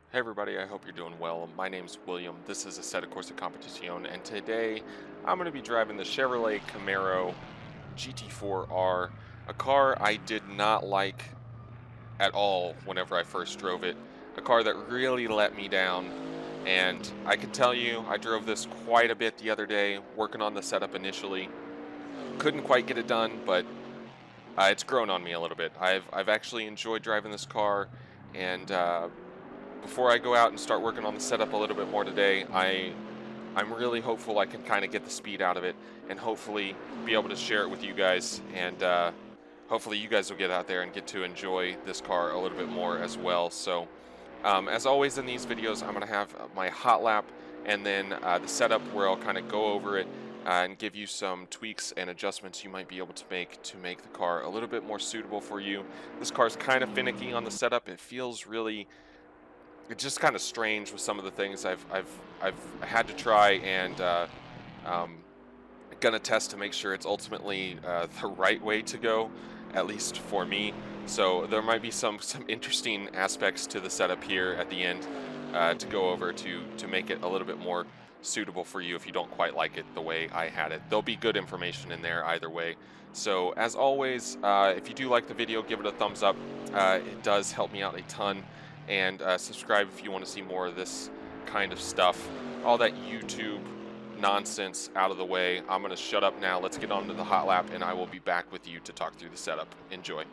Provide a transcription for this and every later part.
Hey everybody, I hope you're doing well. My name's William. This is Assetto Corsa Competizione, and today I'm going to be driving the Chevrolet Camaro GT4R, a car I did not like at all whenever I first drove it, a car that really let me down. And I can tell you, I drove this quite a bit the other day, working on the setup initially. Couldn't quite get it done, but it's grown on me a little bit. I've actually enjoyed driving this car, and before I go out and start working on the setup a little bit more today, I'm really hopeful I can kind of get the speed out of it and hopefully be able to share it with you guys, and hopefully you guys will get out there and get to enjoy this car a little bit more as well. So as always in these videos, I'm going to have my hot lap and then the setup where I'll kind of go over it and give you some tweaks and adjustments you might be able to make the car a little bit more suitable for you. This car is kind of finicky on the setup. It feels really, it's just kind of strange with some of the things I've had to try, and um, gonna test to make sure it's ultimately the right way to go, at least for me. So there might be some interesting aspects to the setup here at the end to go over to make it a little bit more suitable for you if you don't quite like it the way I had it. There'll be good information in there either way. So as always, if you do like the video, give it a thumbs up. It does help me out a ton. And subscribe if you want to see more of this kind of stuff. All that YouTube nonsense out of the way. I'm going to shut up now. Let's get on to the hot lap, and I will be back with you to talk through the setup. Enjoy.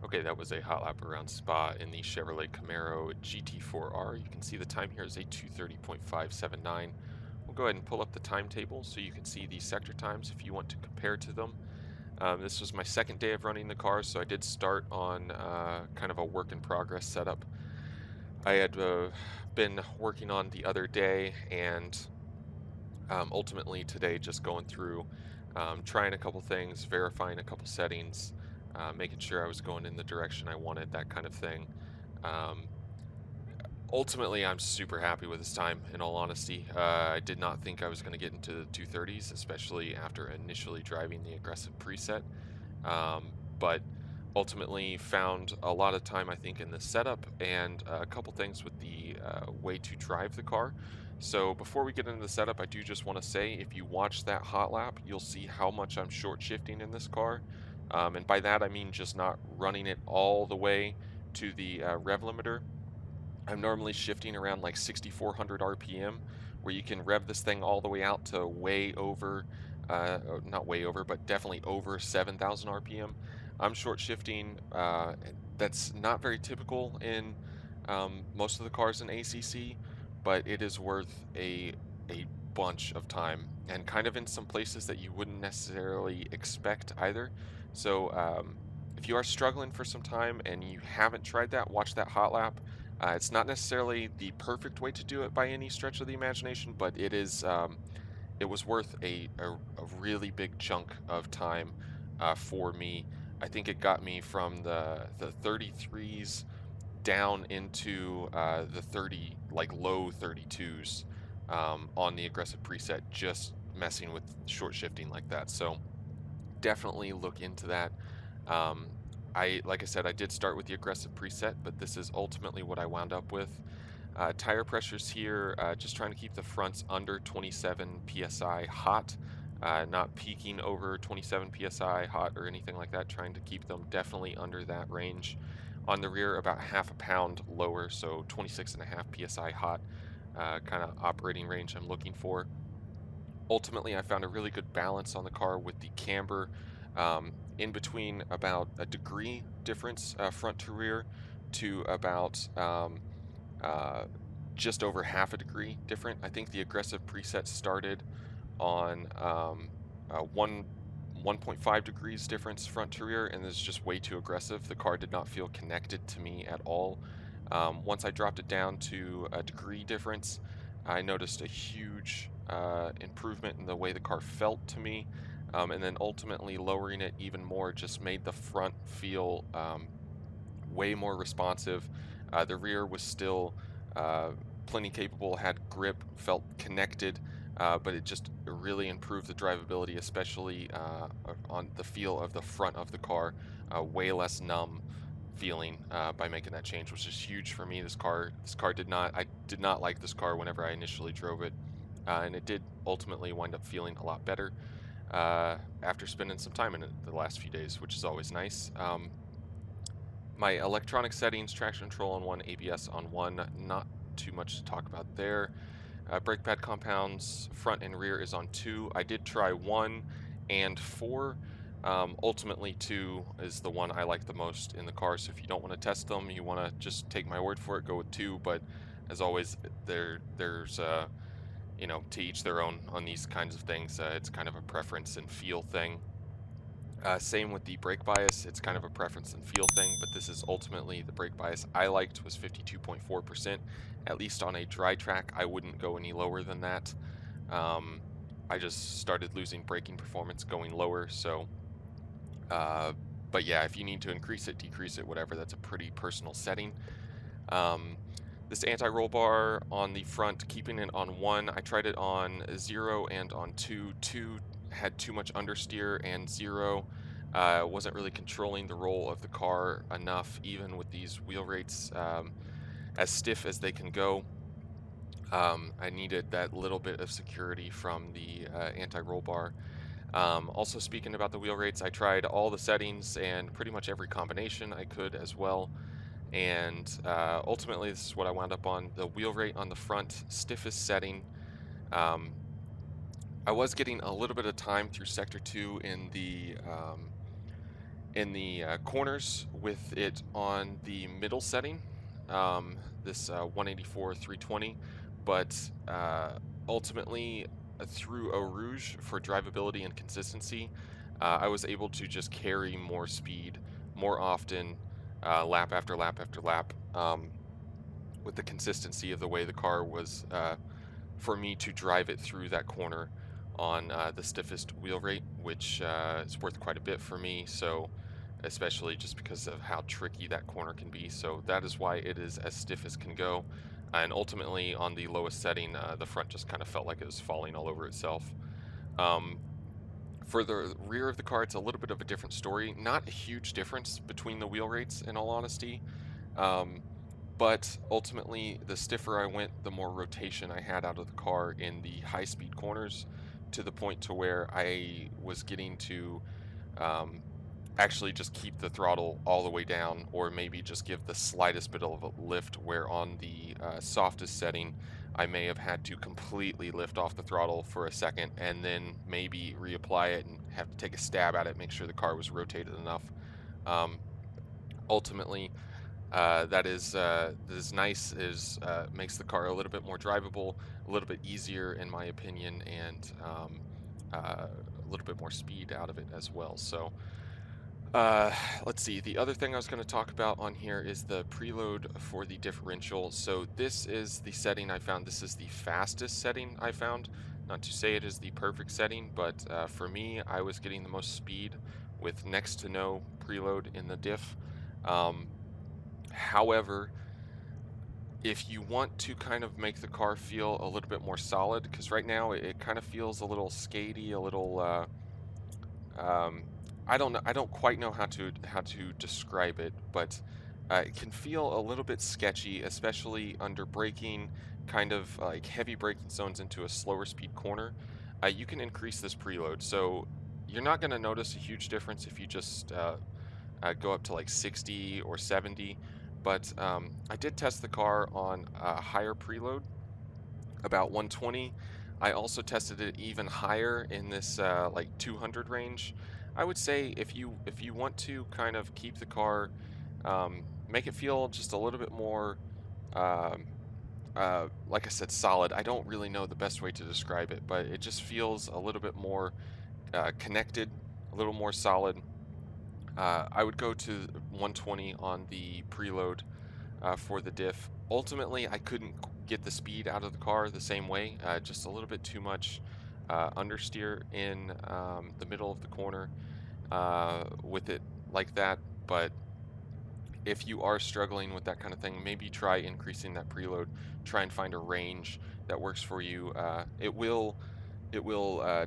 Okay, that was a hot lap around Spa in the Chevrolet Camaro GT4R. You can see the time here is a 2:30.579. We'll go ahead and pull up the timetable so you can see the sector times if you want to compare to them. This was my second day of running the car, so I did start on kind of a work in progress setup. I had been working on the other day, and ultimately today just going through, trying a couple things, verifying a couple settings, making sure I was going in the direction I wanted, that kind of thing. Um, Ultimately, I'm super happy with this time, in all honesty. I did not think I was going to get into the 230s, especially after initially driving the aggressive preset. But ultimately found a lot of time, I think, in the setup and a couple things with the way to drive the car. So before we get into the setup, I do just want to say, if you watch that hot lap, you'll see how much I'm short shifting in this car. And by that, I mean just not running it all the way to the rev limiter. I'm normally shifting around like 6,400 RPM, where you can rev this thing all the way out to way over, not way over, but definitely over 7,000 RPM. I'm short shifting. And that's not very typical in most of the cars in ACC, but it is worth a bunch of time and kind of in some places that you wouldn't necessarily expect either. So if you are struggling for some time and you haven't tried that, watch that hot lap. It's not necessarily the perfect way to do it by any stretch of the imagination, but it is. It was worth a really big chunk of time for me. I think it got me from the 33s down into the 30, like low 32s on the aggressive preset, just messing with short shifting like that. So definitely look into that. Um, like I said, I did start with the aggressive preset, but this is ultimately what I wound up with. Tire pressures here, just trying to keep the fronts under 27 psi hot, not peaking over 27 psi hot or anything like that. Trying to keep them definitely under that range. On the rear, about half a pound lower, so 26.5 psi hot, kind of operating range I'm looking for. Ultimately, I found a really good balance on the car with the camber, in between about a degree difference front to rear to about uh, just over half a degree different. I think the aggressive preset started on 1.5 degrees difference front to rear, and is just way too aggressive. The car did not feel connected to me at all. Once I dropped it down to a degree difference, I noticed a huge improvement in the way the car felt to me. And then ultimately lowering it even more just made the front feel way more responsive. The rear was still uh, plenty capable, had grip, felt connected, but it just really improved the drivability, especially on the feel of the front of the car. Way less numb feeling by making that change, which is huge for me. I did not like this car whenever I initially drove it, and it did ultimately wind up feeling a lot better after spending some time in it the last few days, which is always nice. My electronic settings, traction control on one, ABS on one, not too much to talk about there. Brake pad compounds, front and rear is on 2. I did try 1 and 4. Ultimately, 2 is the one I like the most in the car, so if you don't want to test them, you want to just take my word for it, go with 2, but as always, there's to each their own on these kinds of things. It's kind of a preference and feel thing. Same with the brake bias, it's kind of a preference and feel thing, but this is ultimately the brake bias I liked was 52.4%. At least on a dry track, I wouldn't go any lower than that. I just started losing braking performance going lower, so but yeah, if you need to increase it, decrease it, whatever, that's a pretty personal setting. This anti-roll bar on the front, keeping it on 1, I tried it on 0 and on 2. 2 had too much understeer, and 0 wasn't really controlling the roll of the car enough, even with these wheel rates as stiff as they can go. I needed that little bit of security from the anti-roll bar. Also, speaking about the wheel rates, I tried all the settings and pretty much every combination I could as well. And ultimately, this is what I wound up on. The wheel rate on the front, stiffest setting. Um, I was getting a little bit of time through sector 2 in the corners with it on the middle setting, this 184 320, but ultimately through Eau Rouge for drivability and consistency, I was able to just carry more speed more often, lap after lap after lap, with the consistency of the way the car was, for me to drive it through that corner on the stiffest wheel rate, which is worth quite a bit for me. So, especially just because of how tricky that corner can be. So that is why it is as stiff as can go. and ultimately on the lowest setting, the front just kind of felt like it was falling all over itself. Um, for the rear of the car, it's a little bit of a different story. Not a huge difference between the wheel rates, in all honesty. Um, but ultimately, the stiffer I went, the more rotation I had out of the car in the high speed corners, to the point to where I was getting to um, actually just keep the throttle all the way down, or maybe just give the slightest bit of a lift, where on the softest setting I may have had to completely lift off the throttle for a second and then maybe reapply it and have to take a stab at it, make sure the car was rotated enough. um, Ultimately, that is nice, is makes the car a little bit more drivable, a little bit easier in my opinion, and a little bit more speed out of it as well. So uh, let's see. The other thing I was going to talk about on here is the preload for the differential. So this is the setting I found. This is the fastest setting I found. Not to say it is the perfect setting, but for me, I was getting the most speed with next to no preload in the diff. Um, However, if you want to kind of make the car feel a little bit more solid, because right now it kind of feels a little skatey, a little um, I don't know. I don't quite know how to describe it, but it can feel a little bit sketchy, especially under braking, kind of like heavy braking zones into a slower speed corner. You can increase this preload, so you're not going to notice a huge difference if you just go up to like 60 or 70. But I did test the car on a higher preload, about 120. I also tested it even higher in this like 200 range. I would say if you want to kind of keep the car, make it feel just a little bit more, um, like I said, solid. I don't really know the best way to describe it, but it just feels a little bit more connected, a little more solid. I would go to 120 on the preload for the diff. Ultimately, I couldn't get the speed out of the car the same way. Just a little bit too much understeer in the middle of the corner with it like that. But if you are struggling with that kind of thing, maybe try increasing that preload. Try and find a range that works for you. It will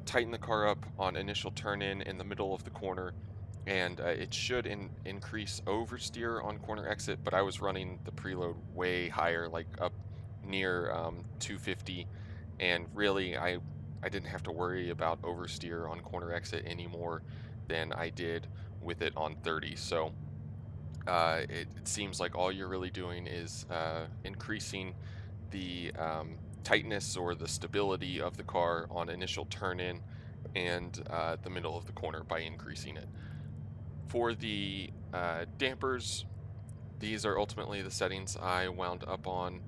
tighten the car up on initial turn in the middle of the corner, and it should increase oversteer on corner exit. But I was running the preload way higher, like up near 250, and really I didn't have to worry about oversteer on corner exit any more than I did with it on 30. So it seems like all you're really doing is increasing the tightness or the stability of the car on initial turn in and the middle of the corner by increasing it. For the dampers, these are ultimately the settings I wound up on.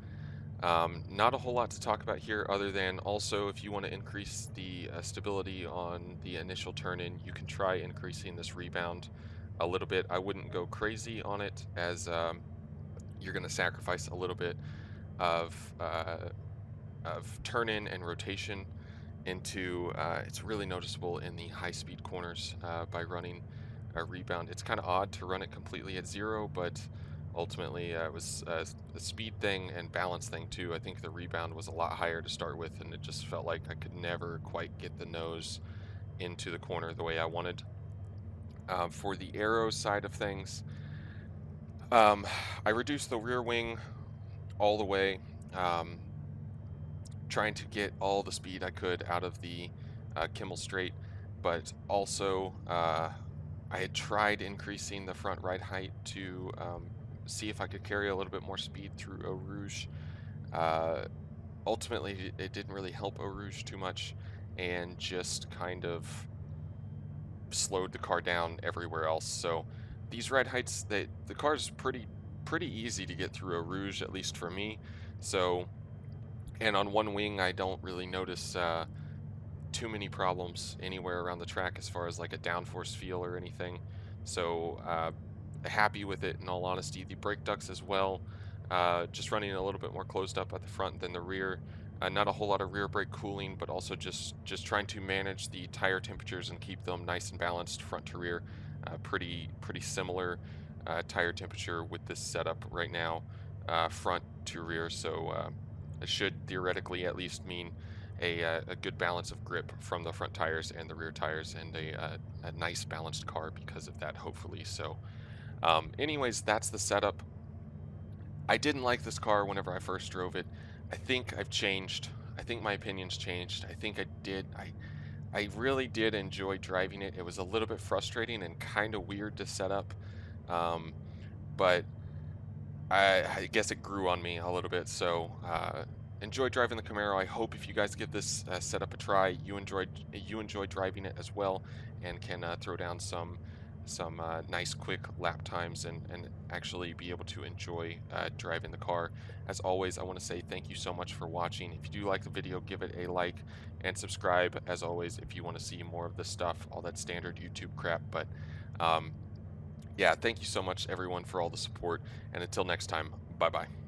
Not a whole lot to talk about here, other than also if you want to increase the stability on the initial turn in, you can try increasing this rebound a little bit. I wouldn't go crazy on it, as you're going to sacrifice a little bit of turn in and rotation into. It's really noticeable in the high speed corners by running a rebound. It's kind of odd to run it completely at zero, but ultimately it was a speed thing and balance thing too. I think the rebound was a lot higher to start with, and it just felt like I could never quite get the nose into the corner the way I wanted. For the aero side of things, um, I reduced the rear wing all the way. Trying to get all the speed I could out of the Kimmel straight, but also I had tried increasing the front ride height to see if I could carry a little bit more speed through Eau Rouge. Uh, Ultimately, it didn't really help Eau Rouge too much, and just kind of slowed the car down everywhere else. So these ride heights, the car's pretty easy to get through Eau Rouge, at least for me. So, and on one wing, I don't really notice too many problems anywhere around the track as far as like a downforce feel or anything. So happy with it, in all honesty. The brake ducts as well, just running a little bit more closed up at the front than the rear. Not a whole lot of rear brake cooling, but also just trying to manage the tire temperatures and keep them nice and balanced front to rear. Pretty similar tire temperature with this setup right now. front to rear, so it should theoretically at least mean a good balance of grip from the front tires and the rear tires, and a nice balanced car because of that, hopefully. So, anyways, that's the setup. I didn't like this car whenever I first drove it. I think I've changed. I think my opinion's changed. I think I did. I really did enjoy driving it. It was a little bit frustrating and kind of weird to set up, um, but I guess it grew on me a little bit. So enjoy driving the Camaro. I hope if you guys give this setup a try, you enjoy driving it as well, and can throw down some nice quick lap times and actually be able to enjoy driving the car. As always, I want to say thank you so much for watching. If you do like the video, give it a like and subscribe. As always, if you want to see more of this stuff, all that standard YouTube crap. But yeah, thank you so much, everyone, for all the support. And until next time, bye bye.